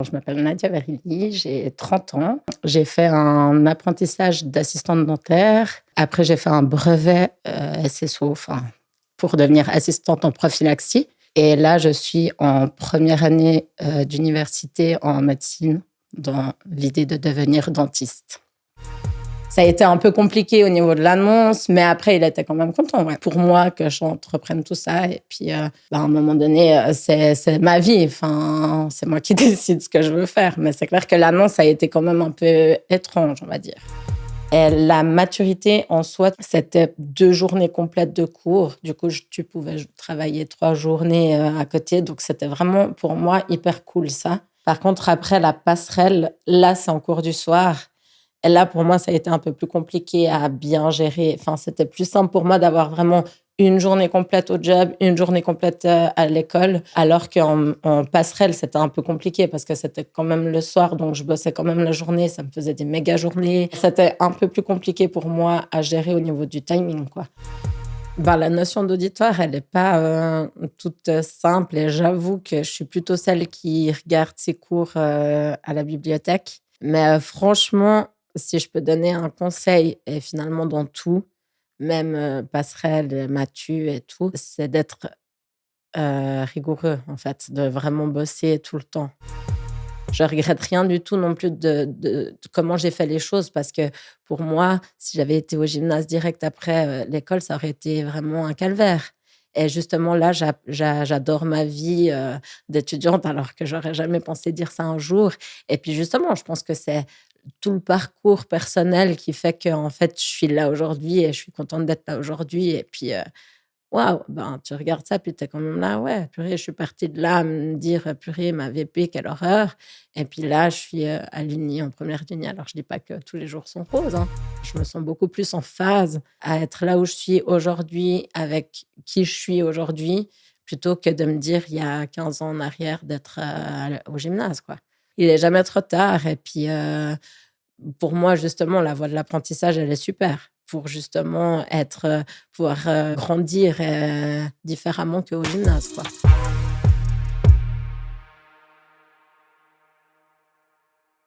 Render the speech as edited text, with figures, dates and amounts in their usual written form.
Je m'appelle Nadia Verili, j'ai 30 ans. J'ai fait un apprentissage d'assistante dentaire. Après, j'ai fait un brevet SSO, pour devenir assistante en prophylaxie. Et là, je suis en première année d'université en médecine dans l'idée de devenir dentiste. Ça a été un peu compliqué au niveau de l'annonce, mais après, il était quand même content, ouais, pour moi que j'entreprenne tout ça. Et puis, à un moment donné, c'est ma vie. C'est moi qui décide ce que je veux faire. Mais c'est clair que l'annonce a été quand même un peu étrange, on va dire. Et la maturité en soi, c'était 2 journées complètes de cours. Du coup, tu pouvais travailler 3 journées à côté. Donc, c'était vraiment, pour moi, hyper cool, ça. Par contre, après, la passerelle, là, c'est en cours du soir. Et là, pour moi, ça a été un peu plus compliqué à bien gérer. C'était plus simple pour moi d'avoir vraiment une journée complète au job, une journée complète à l'école, alors qu'en passerelle, c'était un peu compliqué parce que c'était quand même le soir, donc je bossais quand même la journée, ça me faisait des méga journées. C'était un peu plus compliqué pour moi à gérer au niveau du timing, quoi. La notion d'auditoire, elle n'est pas toute simple et j'avoue que je suis plutôt celle qui regarde ses cours à la bibliothèque. Mais franchement, si je peux donner un conseil, et finalement dans tout, même passerelle, matu et tout, c'est d'être rigoureux, en fait, de vraiment bosser tout le temps. Je regrette rien du tout non plus de comment j'ai fait les choses parce que pour moi, si j'avais été au gymnase direct après l'école, ça aurait été vraiment un calvaire. Et justement là, j'adore ma vie d'étudiante alors que j'aurais jamais pensé dire ça un jour. Et puis justement, je pense que c'est tout le parcours personnel qui fait qu'en fait, je suis là aujourd'hui et je suis contente d'être là aujourd'hui. Et puis, waouh, tu regardes ça, puis tu es quand même là, ouais, purée, je suis partie de là à me dire, purée, ma VP, quelle horreur. Et puis là, je suis alignée en première ligne. Alors, je dis pas que tous les jours sont roses, hein. Je me sens beaucoup plus en phase à être là où je suis aujourd'hui, avec qui je suis aujourd'hui, plutôt que de me dire, il y a 15 ans en arrière, d'être au gymnase, quoi. Il est jamais trop tard. Et puis, pour moi, justement, la voie de l'apprentissage, elle est super pour justement pouvoir grandir différemment qu'au gymnase, quoi.